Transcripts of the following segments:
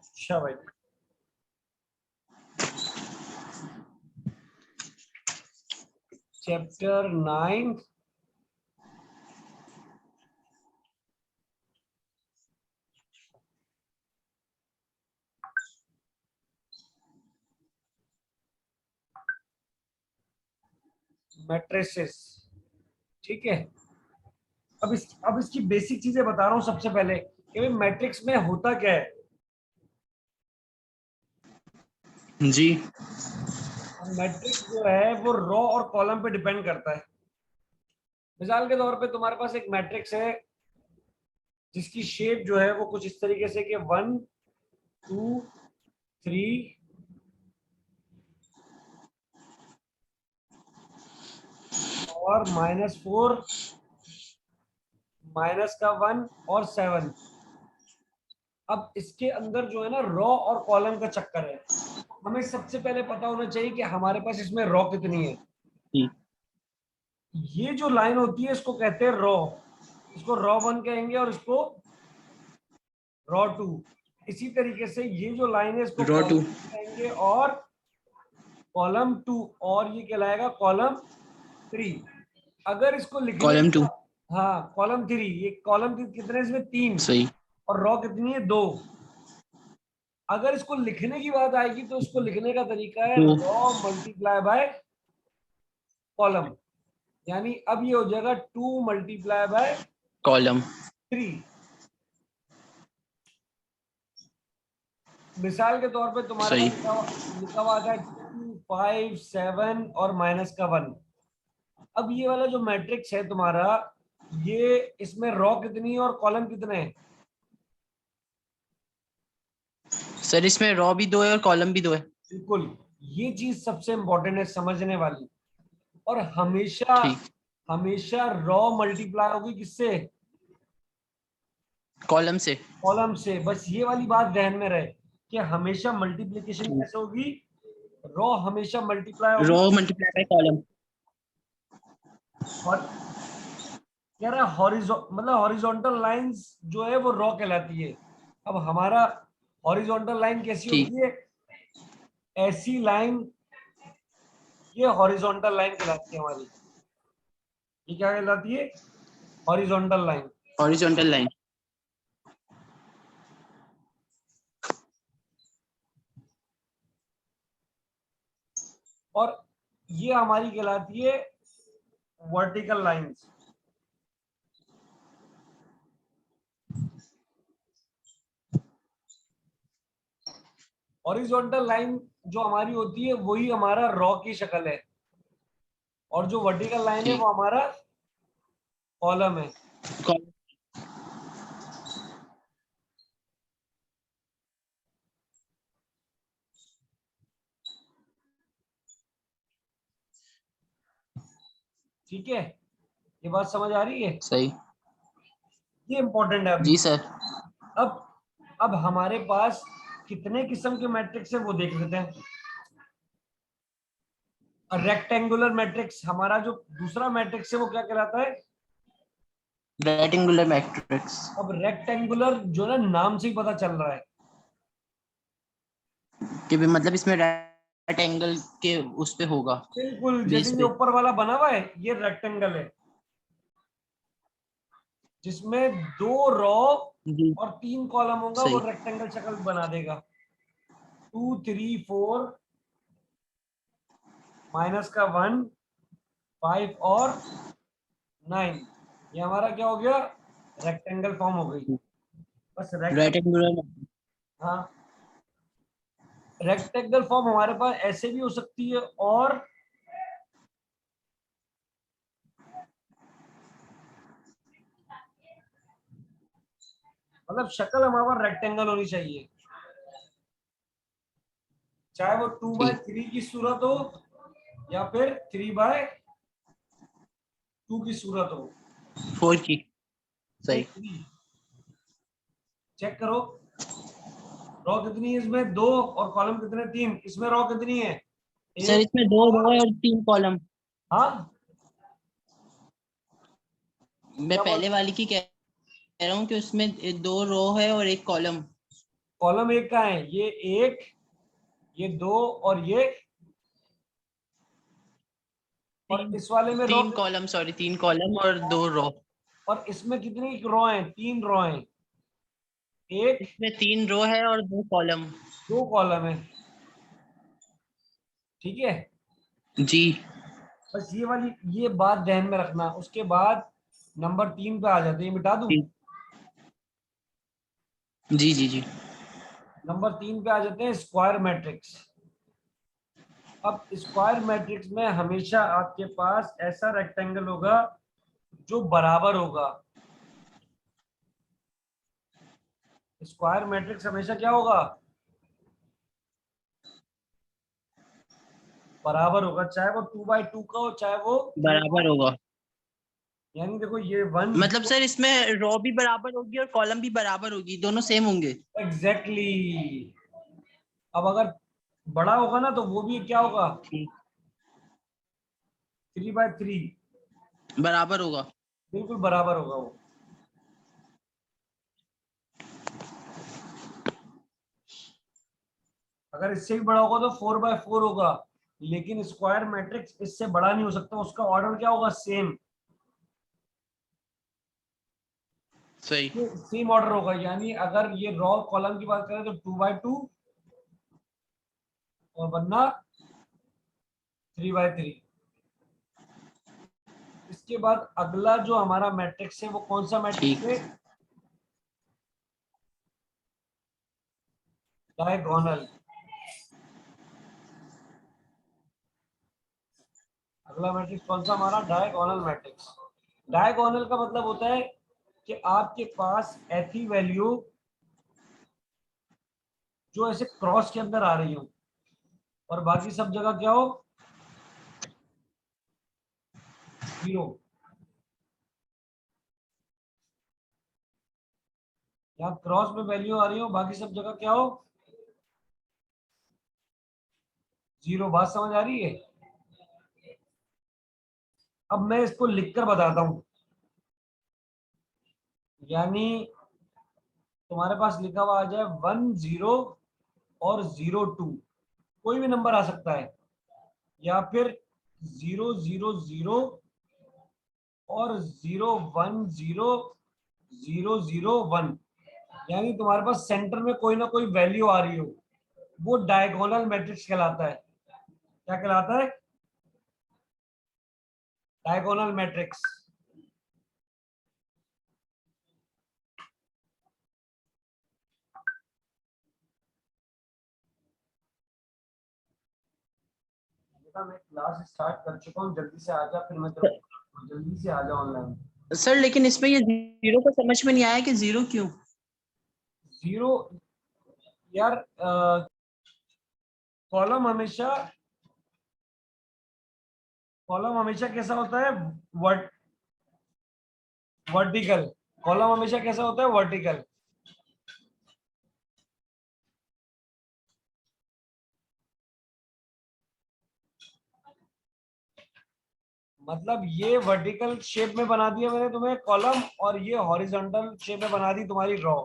अच्छा भाई, chapter 9 matrices. ठीक है, अब इसकी बेसिक चीजें बता रहा हूं सबसे पहले कि भाई मैट्रिक्स में होता क्या है। जी। मैट्रिक्स जो है वो रो और कॉलम पे डिपेंड करता है। मिसाल के तौर पे तुम्हारे पास एक मैट्रिक्स है जिसकी शेप जो है वो कुछ इस तरीके से कि 1 2 3 और -4 -1 और 7। अब इसके अंदर जो है ना रो और कॉलम का चक्कर है। हमें सबसे पहले पता होना चाहिए कि हमारे पास इसमें रो कितनी है। जी। ये जो लाइन होती है इसको कहते हैं रो। इसको रो 1 कहेंगे और इसको रो 2। इसी तरीके से ये जो लाइन है इसको रो टू। कॉलम कहेंगे और कॉलम 2, और ये कहलाएगा कॉलम 3। अगर इसको लिखने कॉलम की, 2। हाँ कॉलम 3, ये कॉलम कितने इसमें 3 सही। और रो कितनी है 2। अगर इसको लिखने की बात आएगी तो इसको लिखने का तरीका है 2। रो मल्टीप्लाई बाय कॉलम। यानी अब ये हो जाएगा 2 मल्टीप्लाई बाय कॉलम। 3। मिसाल के तौर पे तुम्हारे सही। पास लिखा हुआ आता है 2 5 7 और -1। अब ये वाला जो मैट्रिक्स है तुम्हारा, ये इसमें रो कितनी है और कॉलम कितने हैं। सर इसमें रो भी 2 है और कॉलम भी 2 है। बिल्कुल, ये चीज सबसे इंपॉर्टेंट है समझने वाली। और हमेशा ठीक। हमेशा रो मल्टीप्लाई होगी किससे, कॉलम से। कॉलम से। बस ये वाली बात ध्यान में रहे कि हमेशा मल्टीप्लिकेशन ठीक। कैसे होगी, रो हमेशा मल्टीप्लाई होगी। रो मल्टीप्लाई बाय कॉलम। और कह रहा है मतलब हॉरिजॉन्टल लाइंस जो है वो रो कहलाती है। अब हमारा हॉरिजॉन्टल लाइन कैसी ठीक। होती है, ऐसी लाइन, ये हॉरिजॉन्टल लाइन कहलाती है हमारी। ये क्या कहलाती है, हॉरिजॉन्टल लाइन। Horizontal line. और ये हमारी कहलाती है वर्टिकल लाइंस। हॉरिजॉन्टल लाइन जो हमारी होती है वही हमारा रॉ की शक्ल है, और जो वर्टिकल लाइन है ठीक। वो हमारा कॉलम है। कॉलम। ठीक है, ये बात समझ आ रही है, सही। ये इंपॉर्टेंट है अभी। जी सर। अब अब हमारे पास कितने किस्म के मैट्रिक्स है वो देख लेते हैं। रेक्टेंगुलर मैट्रिक्स, हमारा जो दूसरा मैट्रिक्स है वो क्या कहलाता है। Rectangular matrix. अब रेक्टेंगुलर जो ना नाम से ही पता चल रहा है। कि भी मतलब इसमें राइट एंगल के उस पे होगा, बिल्कुल, जैसे बेस ये पे। ऊपर वाला बना हुआ है ये रेक्टेंगल है, जिसमें 2 रो जी। और 3 कॉलम होगा, वो सही। रेक्टेंगल शक्ल बना देगा। 2 3 4 -1 5 और 9, ये हमारा क्या हो गया, रेक्टेंगल फॉर्म हो गई। बस रेक्टेंगुलर। हाँ, रेक्टेंगल फॉर्म हमारे पास ऐसे भी हो सकती है, और मतलब शक्ल हमारे पास रेक्टेंगल होनी चाहिए, चाहे वो 2/3 की सूरत हो या फिर 3/2 की सूरत हो। 4 की। नहीं, सही। 3। चेक करो, रो कितनी है इसमें 2 और कॉलम कितने 3। इसमें रो कितनी है सर 1 इसमें 2 रो और, है और 3 कॉलम। हाँ मैं क्या बोल, पहले वाली की कह रहा हूँ कि उसमें 2 रो है और 1 कॉलम। कॉलम एक का है, ये एक, ये दो और ये, और इस वाले में रो, तीन कॉलम, सॉरी 3 कॉलम और 2 रो। और इसमें कितनी रो हैं? 3 रो हैं, एक, इसमें 3 रो है और 2 कॉलम। 2 कॉलम है, ठीक है। जी बस ये वाली ये बात ध्यान में रखना। उसके बाद नंबर 3 पे आ जाते हैं, मिटा दूं? जी जी जी। नंबर 3 पे आ जाते हैं स्क्वायर मैट्रिक्स। अब स्क्वायर मैट्रिक्स में हमेशा आपके पास ऐसा रेक्टेंगल होगा जो बराबर होगा। स्क्वायर मैट्रिक्स हमेशा क्या होगा? बराबर होगा, चाहे वो 2x2 का हो, चाहे वो 3 का बराबर हो। होगा। यानी देखो ये 1 मतलब सर इसमें रो भी बराबर होगी और कॉलम भी बराबर होगी, दोनों सेम होंगे। एग्जैक्टली। अब अगर बड़ा होगा ना तो वो भी क्या होगा? ठीक। 3x3, बराबर होगा। बिल्कुल बराबर होगा वो। अगर इससे भी बड़ा होगा तो 4x4 होगा, लेकिन स्क्वायर मैट्रिक्स इससे बड़ा नहीं हो सकता, उसका ऑर्डर क्या होगा? सेम, सही। सेम ऑर्डर होगा। यानी अगर ये रॉ कॉलम की बात करें तो 2x2 और वरना 3x3। इसके बाद अगला जो हमारा मैट्रिक्स है वो कौन सा मैट्रिक्स ठीक। है? डायगोनल। अगला मैट्रिक्स कौन सा हमारा? Diagonal matrix. डायगोनल का मतलब होता है कि आपके पास ऐसी वैल्यू जो ऐसे क्रॉस के अंदर आ रही हो और बाकी सब जगह क्या हो? 0। यहाँ क्रॉस में वैल्यू आ रही हो, बाकी सब जगह क्या हो? 0। बात समझ आ रही है? अब मैं इसको लिखकर बताता हूं। यानी तुम्हारे पास लिखा हुआ आ जाए 10 और 02, कोई भी नंबर आ सकता है, या फिर 000 और 010 001। यानी तुम्हारे पास सेंटर में कोई ना कोई वैल्यू आ रही हो, वो डायगोनल मैट्रिक्स कहलाता है। क्या कहलाता है? Diagonal matrix. मैं क्लास स्टार्ट कर चुका हूँ, जल्दी से आ जा, फिर मैं तेरे को जल्दी से आ जा ऑनलाइन। सर लेकिन इसमें ये 0 का समझ में नहीं आया कि 0 क्यों। 0 यार, कॉलम हमेशा कॉलम हमेशा कैसा होता है? वर्ट वर्टिकल। कॉलम हमेशा कैसा होता है? वर्टिकल। मतलब ये वर्टिकल शेप में बना दिया मैंने तुम्हें कॉलम, और ये हॉरिजॉन्टल शेप में बना दी तुम्हारी रो।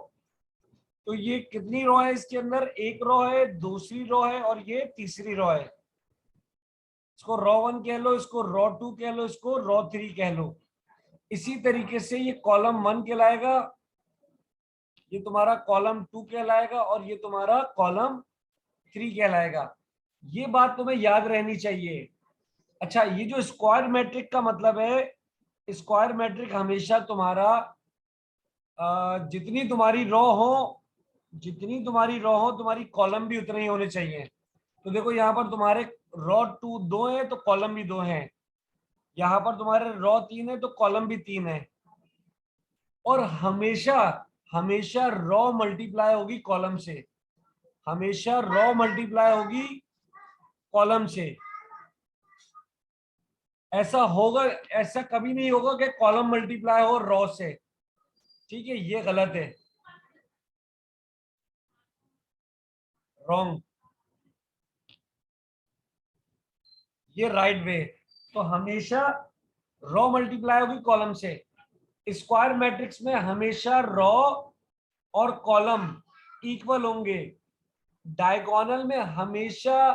तो ये कितनी रो है इसके अंदर? एक रो है, दूसरी रो है, और ये तीसरी रो है। इसको रो 1 कह लो, इसको रो 2 कह लो, इसको रो 3 कह लो। इसी तरीके से ये कॉलम 1 कहलाएगा, ये तुम्हारा कॉलम 2 कहलाएगा, और ये तुम्हारा कॉलम 3 कहलाएगा। ये बात तुम्हें याद रहनी चाहिए। अच्छा, ये जो स्क्वायर मैट्रिक का मतलब है, स्क्वायर मैट्रिक हमेशा तुम्हारा जितनी तुम्हारी रो हो, तुम्हारी कॉलम भी उतने ही होने चाहिए। तो देखो यहाँ पर तुम्हारे रो 2 2 है तो कॉलम भी 2 है, यहाँ पर तुम्हारे रो 3 है तो कॉलम भी 3 है। और हमेशा हमेशा रो मल्टीप्लाई होगी कॉलम से, हमेशा रो मल्टीप्लाई होगी कॉलम से। ऐसा होगा, ऐसा कभी नहीं होगा कि कॉलम मल्टीप्लाई हो रो से, ठीक है? ये गलत है, रॉन्ग। ये राइट वे। तो हमेशा रो मल्टीप्लाई होगी कॉलम से। स्क्वायर मैट्रिक्स में हमेशा रो और कॉलम इक्वल होंगे। डायगोनल में हमेशा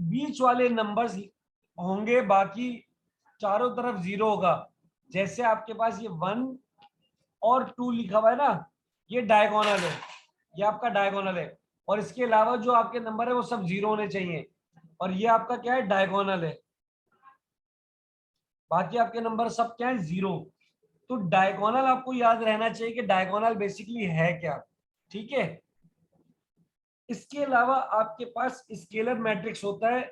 बीच वाले नंबर्स होंगे, बाकी चारों तरफ जीरो होगा। जैसे आपके पास ये 1 और 2 लिखा हुआ है ना, ये डायगोनल है, ये आपका डायगोनल है। और इसके अलावा जो आपके नंबर है वो सब जीरो होने चाहिए, और ये आपका क्या है, डायगोनल है। बाकी आपके नंबर सब क्या है, जीरो। तो डायगोनल आपको याद रहना चाहिए कि डायगोनल बेसिकली है क्या। ठीक है। इसके अलावा आपके पास स्केलर मैट्रिक्स होता है।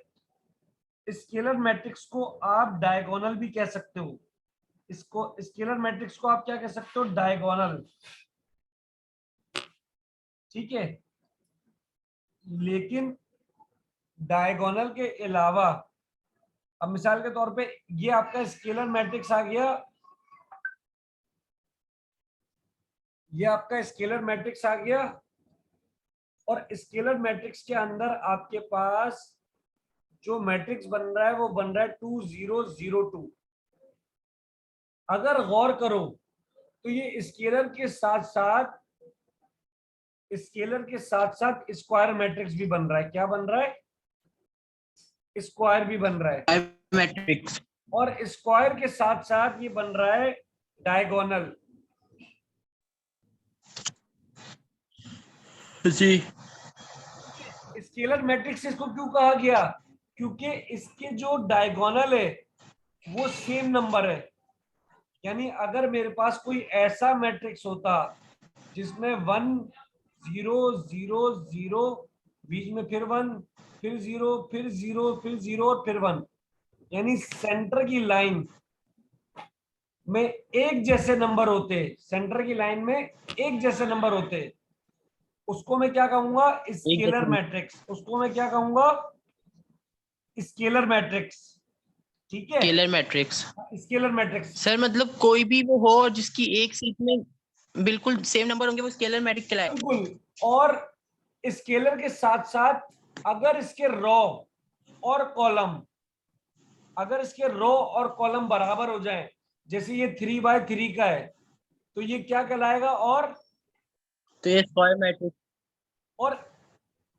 स्केलर मैट्रिक्स को आप डायगोनल भी कह सकते हो। इसको स्केलर मैट्रिक्स को आप क्या कह सकते हो, डायगोनल। ठीक है। लेकिन डायगोनल के अलावा, अब मिसाल के तौर पे ये आपका स्केलर मैट्रिक्स आ गया, ये आपका स्केलर मैट्रिक्स आ गया, और स्केलर मैट्रिक्स के अंदर आपके पास जो मैट्रिक्स बन रहा है वो बन रहा है 2002। अगर गौर करो तो ये स्केलर के साथ साथ स्क्वायर मैट्रिक्स भी बन रहा है। क्या बन रहा है, स्क्वायर भी बन रहा है। मैट्रिक्स। और स्क्वायर के साथ साथ ये बन रहा है डायगोनल। जी। स्केलर मैट्रिक्स इसको क्यों कहा गया, क्योंकि इसके जो डायगोनल है वो सेम नंबर है। यानी अगर मेरे पास कोई ऐसा मैट्रिक्स होता जिसमें 1 0 0 0, बीच में फिर 1, फिर 0, फिर 0, फिर 0 और फिर 1, यानी सेंटर की लाइन में एक जैसे नंबर होते, सेंटर की लाइन में एक जैसे नंबर होते, उसको मैं क्या कहूंगा, स्केलर मैट्रिक्स। उसको मैं क्या कहूंगा, स्केलर मैट्रिक्स। ठीक है, scalar matrix. Scalar matrix. Sir मतलब कोई भी वो हो और जिसकी एक सीट में बिल्कुल सेम नंबर होंगे वो स्केलर मैट्रिक्स कहलाएगा। बिल्कुल। और स्केलर के साथ साथ अगर इसके रो और कॉलम, अगर इसके रो और कॉलम बराबर हो जाए, जैसे ये 3/3 का है, तो ये क्या कहलाएगा, तो ये स्क्वायर मैट्रिक्स। और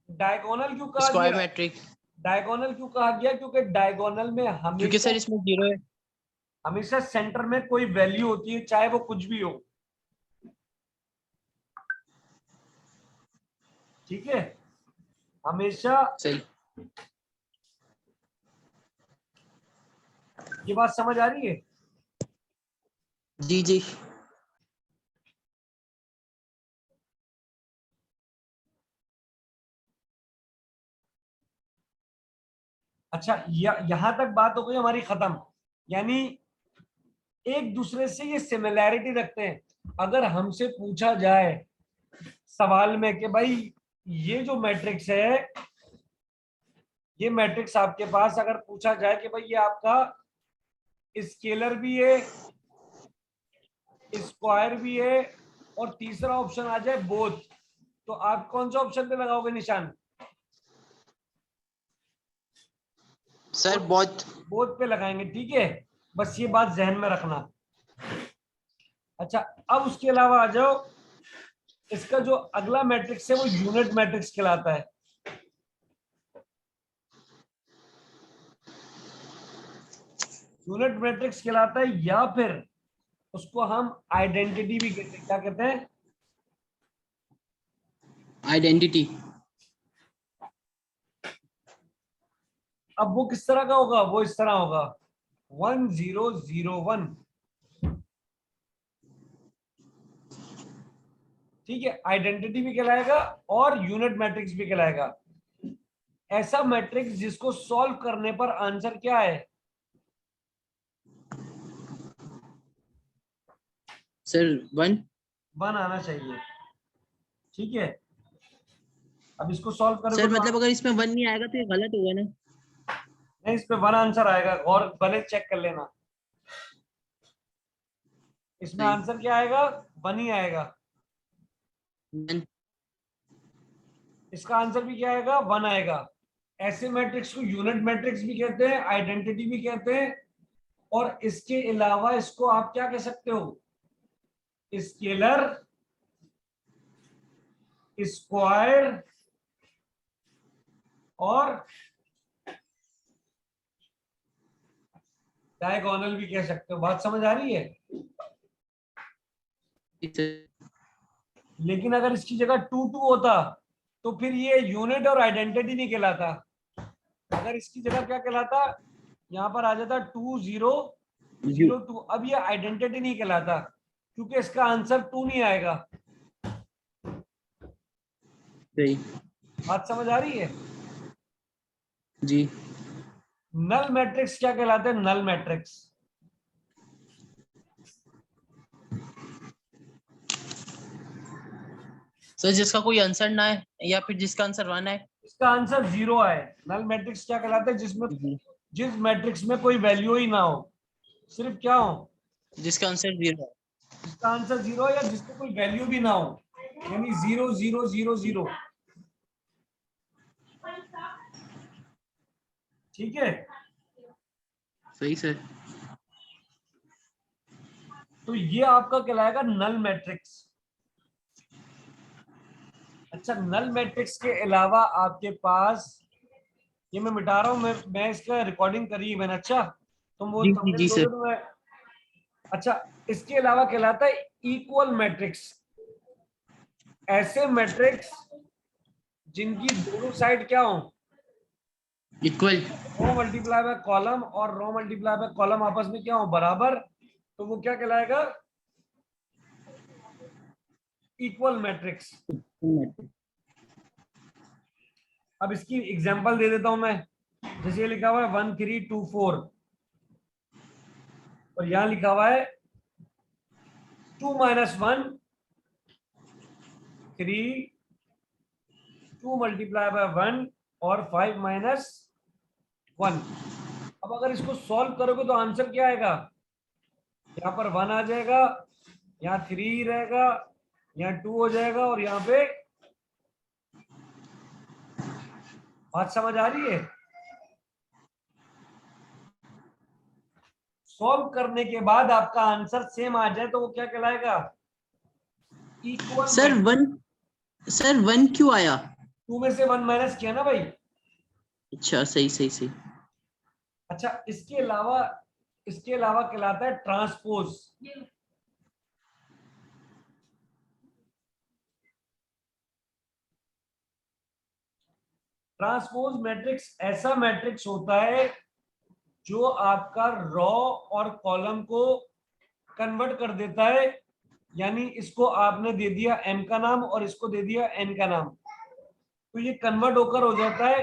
डायगोनल क्यों कहा स्क्वायर गया, मैट्रिक्स डायगोनल क्यों कहा गया, क्योंकि डायगोनल में क्योंकि हमेशा सर इसमें जीरो है। हमेशा सेंटर में कोई वैल्यू होती है, चाहे वो कुछ भी हो। ठीक है, हमेशा। सही। ये बात समझ आ रही है। जी जी। अच्छा, यहां तक बात हो गई हमारी खत्म। यानी एक दूसरे से ये सिमिलैरिटी रखते हैं। अगर हमसे पूछा जाए सवाल में कि भाई ये जो मैट्रिक्स है, ये मैट्रिक्स आपके पास अगर पूछा जाए कि भाई ये आपका स्केलर भी है, स्क्वायर भी है, और तीसरा ऑप्शन आ जाए बोथ, तो आप कौन सा ऑप्शन पे लगाओगे निशान, सर बहुत। बोथ पे लगाएंगे। ठीक है, बस ये बात जहन में रखना। अच्छा, अब उसके अलावा आ जाओ, इसका जो अगला मैट्रिक्स है वो यूनिट मैट्रिक्स कहलाता है। यूनिट मैट्रिक्स कहलाता है, या फिर उसको हम आइडेंटिटी भी कहते हैं। क्या कहते हैं, आइडेंटिटी। अब वो किस तरह का होगा, वो इस तरह होगा 1001। ठीक है, आइडेंटिटी भी कहलाएगा और यूनिट मैट्रिक्स भी कहलाएगा। ऐसा मैट्रिक्स जिसको सॉल्व करने पर आंसर क्या है, सर 1। 1 आना चाहिए। ठीक है, अब इसको सॉल्व करोगे सर तो मतलब अगर इसमें 1 नहीं आएगा तो ये गलत होगा ना। नहीं, इस पे 1 आंसर आएगा, और भले चेक कर लेना, इसमें सही। आंसर क्या आएगा, 1 ही आएगा। 1। इसका आंसर भी क्या आएगा, 1 आएगा। ऐसे मैट्रिक्स को यूनिट मैट्रिक्स भी कहते हैं, आइडेंटिटी भी कहते हैं, और इसके अलावा इसको आप क्या कह सकते हो, स्केलर स्क्वायर और डायगोनल भी कह सकते हो। बात समझ आ रही है? लेकिन अगर इसकी जगह 2 2 होता तो फिर ये यूनिट और आइडेंटिटी नहीं कहलाता। अगर इसकी जगह क्या कहलाता, यहाँ पर आ जाता 2 0 0 2। अब ये आइडेंटिटी नहीं कहलाता क्योंकि इसका आंसर 2 नहीं आएगा। सही बात समझ आ रही है? जी। नल मैट्रिक्स क्या कहलाते हैं? नल मैट्रिक्स सर जिसका कोई आंसर ना है या फिर जिसका आंसर 1 है। इसका आंसर 0 आए। नल मैट्रिक्स क्या कहलाते हैं? जिस मैट्रिक्स में कोई वैल्यू ही ना हो, सिर्फ क्या हो, जिसका आंसर 0 है। जिसका आंसर 0 है या जिसको कोई वैल्यू भी ना हो, यानी 0 0 0 0। ठीक है, सही सर। तो ये आपका कहलाएगा नल मैट्रिक्स। अच्छा, नल मैट्रिक्स के अलावा आपके पास, ये मैं मिटा रहा हूं, मैं इसका रिकॉर्डिंग करी है मैंने। अच्छा, तुम वो जी जी thumbnail जी दोगे सर। तो मैं। अच्छा, इसके अलावा कहलाता है इक्वल मैट्रिक्स। ऐसे मैट्रिक्स जिनकी दोनों साइड क्या हो, equal. Row multiply by column और रो मल्टीप्लाई बाय कॉलम आपस में क्या हो, बराबर, तो वो क्या कहलाएगा? Equal matrix. अब इसकी एग्जांपल दे देता हूं मैं। जैसे ये लिखा हुआ है 1 3 2 4 और यहां लिखा हुआ है 2 -1 3 2 मल्टीप्लाई बाय 1 और 5 -1। अब अगर इसको सॉल्व करोगे तो आंसर क्या आएगा? यहाँ पर 1 आ जाएगा, यहाँ 3 रहेगा, यहाँ 2 हो जाएगा और यहाँ पे। बात समझ आ रही है? सॉल्व करने के बाद आपका आंसर सेम आ जाए तो वो क्या कहलाएगा? Equal sir matrix. 1, सर 1 क्यों आया? 2 में से 1 माइनस किया ना भाई। अच्छा सही सही सही। अच्छा, इसके अलावा कहलाता है ट्रांसपोज। ट्रांसपोज मैट्रिक्स ऐसा मैट्रिक्स होता है जो आपका रॉ और कॉलम को कन्वर्ट कर देता है। यानी इसको आपने दे दिया m का नाम और इसको दे दिया n का नाम, तो ये कन्वर्ट होकर हो जाता है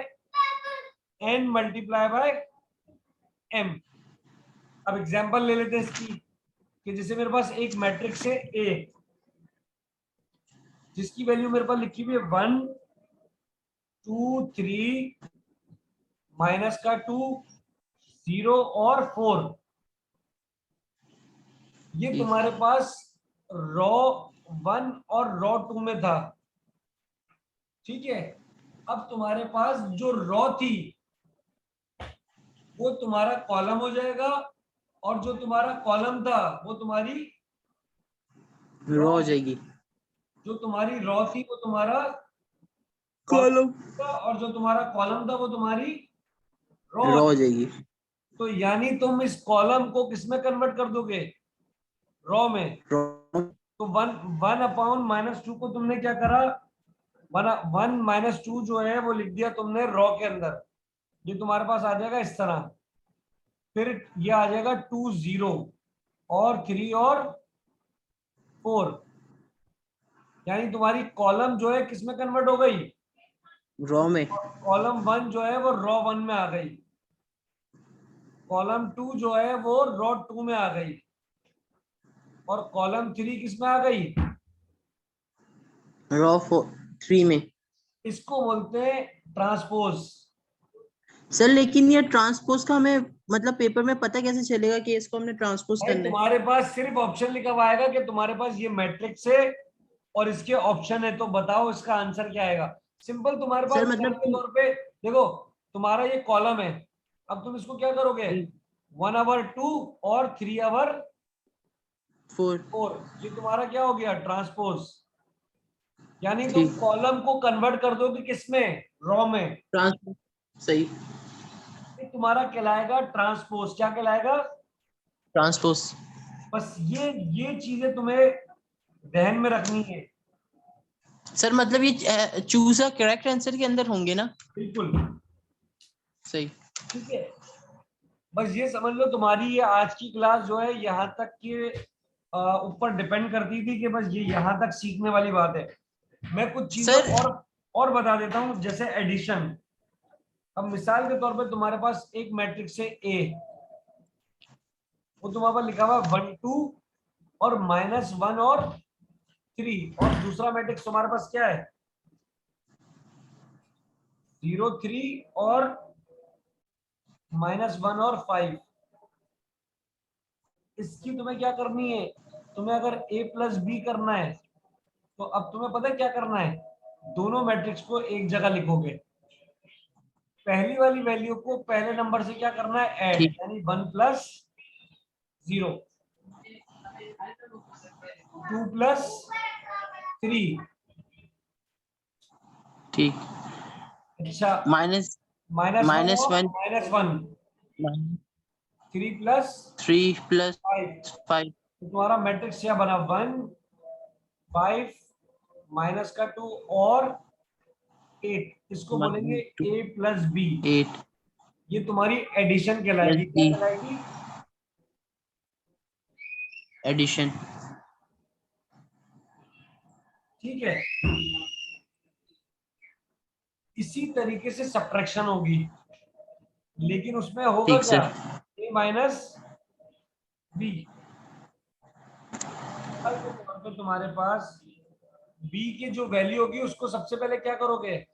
n मल्टीप्लाई बाय m। अब एग्जांपल ले लेते हैं इसकी, कि जैसे मेरे पास एक मैट्रिक्स है A, जिसकी वैल्यू मेरे पास लिखी हुई है 1 2 3 माइनस का 2 0 और 4। ये जी तुम्हारे पास रॉ 1 और रॉ 2 में था। ठीक है, अब तुम्हारे पास जो रॉ थी वो तुम्हारा कॉलम हो जाएगा और जो तुम्हारा कॉलम था वो तुम्हारी रो हो जाएगी। जो तुम्हारी रॉ थी वो तुम्हारा कॉलम कॉलम था और जो तुम्हारा कॉलम था वो तुम्हारी रॉ। रो हो जाएगी। तो यानी तुम इस कॉलम को किस में कन्वर्ट कर दोगे? रॉ में। रो। तो 1/-2 को तुमने क्या करा? 1 -2 जो है वो लिख दिया तुमने रॉ के अंदर। ये तुम्हारे पास आ जाएगा इस तरह। फिर ये आ जाएगा 2 0 और 3 और 4। यानी तुम्हारी कॉलम जो है किसमें कन्वर्ट हो गई? रो में। कॉलम 1 जो है वो रॉ 1 में आ गई, कॉलम 2 जो है वो रॉ 2 में आ गई और कॉलम 3 किस में आ गई? रो 3 में। इसको बोलते हैं ट्रांसपोज। सर लेकिन ये ट्रांसपोज का हमें मतलब पेपर में पता कैसे चलेगा कि इसको हमने ट्रांसपोज भाई करना है? तुम्हारे पास सिर्फ ऑप्शन लिखा हुआ आएगा कि तुम्हारे पास ये मैट्रिक्स है और इसके ऑप्शन है, तो बताओ इसका आंसर क्या आएगा। सिंपल, तुम्हारे पास सर मिसाल मतलब के तौर पे देखो, तुम्हारा ये कॉलम है। अब तुम इसको क्या करोगे? जी 1/2 और 4। 3/4, ये तुम्हारा क्या हो गया? ट्रांसपोज। यानी तुम ठीक। कॉलम को कन्वर्ट कर दोगे किसमें, रॉ में, ट्रांसपोज, सही, ये तुम्हारा कहलाएगा ट्रांसपोज। क्या कहलाएगा? ट्रांसपोज। बस ये चीजें तुम्हें ध्यान में रखनी है। सर मतलब ये चूज अ करेक्ट आंसर के अंदर होंगे ना? बिल्कुल, सही। ठीक है। बस ये समझ लो तुम्हारी ये आज की क्लास जो है यहाँ तक के ऊपर डिपेंड करती थी कि बस ये यहाँ तक सीखने वाली बात है। मैं कुछ चीजें सर और बता देता हूँ, जैसे एडिशन। अब मिसाल के तौर पे तुम्हारे पास एक मैट्रिक्स है ए, वो तुम्हारे पास लिखा हुआ 1 2 और -1 और 3, और दूसरा मैट्रिक्स तुम्हारे पास क्या है 0 3 और -1 और 5। इसकी तुम्हें क्या करनी है, तुम्हें अगर a प्लस बी करना है तो अब तुम्हें पता है क्या करना है, दोनों मैट्रिक्स को एक जगह लिखोगे। पहली वाली वैल्यू को पहले नंबर से क्या करना है, ऐड, ठीक। यानी 1 प्लस 0, 2 प्लस 3, ठीक। अच्छा, माइनस -1 और -1, -1, 3 प्लस 3 प्लस 5। 5, तो तुम्हारा मैट्रिक्स क्या बना, 1 5 -2 और 8। इसको बोलेंगे a प्लस बी। 8 ये तुम्हारी एडिशन प्लस कहलाएगी। क्या बी, कहलाएगी? एडिशन। ठीक है। इसी तरीके से सब्ट्रैक्शन होगी, लेकिन उसमें होगा ठीक क्या, सर। a minus B. तो तुम्हारे पास b की जो वैल्यू होगी उसको सबसे पहले क्या करोगे,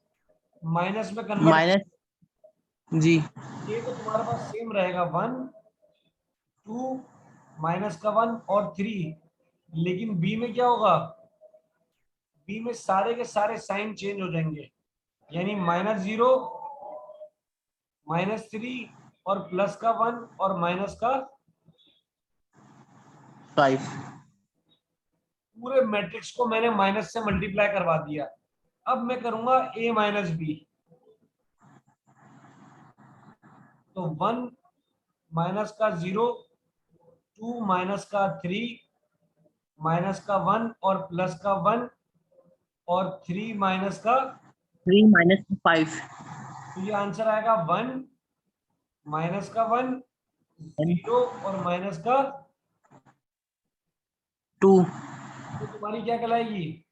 माइनस में कन्वर्ट। माइनस, जी। ये तो तुम्हारे पास सेम रहेगा, 1 2 -1 और 3, लेकिन b में क्या होगा, b में सारे के सारे साइन चेंज हो जाएंगे, यानी -0 -3 और प्लस का 1 और माइनस का 5। पूरे मैट्रिक्स को मैंने माइनस से मल्टीप्लाई करवा दिया। अब मैं करूंगा a माइनस बी, तो 1 माइनस का 0, 2 माइनस का 3, माइनस का 1 और प्लस का 1 और 3 माइनस का, 3 माइनस 5, तो ये आंसर आएगा 1 माइनस का 1 0 और माइनस का 2। तो तुम्हारी क्या कहलाएगी,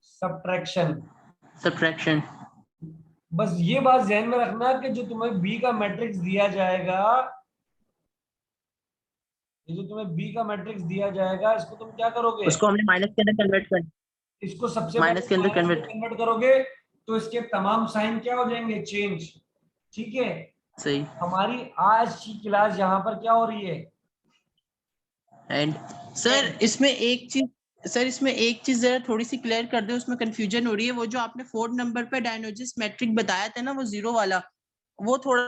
सब्ट्रैक्शन। सब्ट्रैक्शन। बस ये बात ध्यान में रखना कि जो तुम्हें बी का मैट्रिक्स दिया जाएगा, ये जो तुम्हें बी का मैट्रिक्स दिया जाएगा, इसको तुम क्या करोगे, उसको हमने माइनस के अंदर कन्वर्ट कर, इसको सबसे माइनस पहले के अंदर माइनस में कन्वर्ट। कन्वर्ट करोगे तो इसके तमाम साइन क्या हो जाएंगे, चेंज। ठीक है। सही। हमारी आज की क्लास यहाँ पर क्या हो रही है, एंड सर इसमें एक चीज जरा थोड़ी सी क्लियर कर दे, उसमें कंफ्यूजन हो रही है। वो जो आपने 4 नंबर पे डायनोसिस मैट्रिक बताया था ना, वो 0 वाला, वो थोड़ा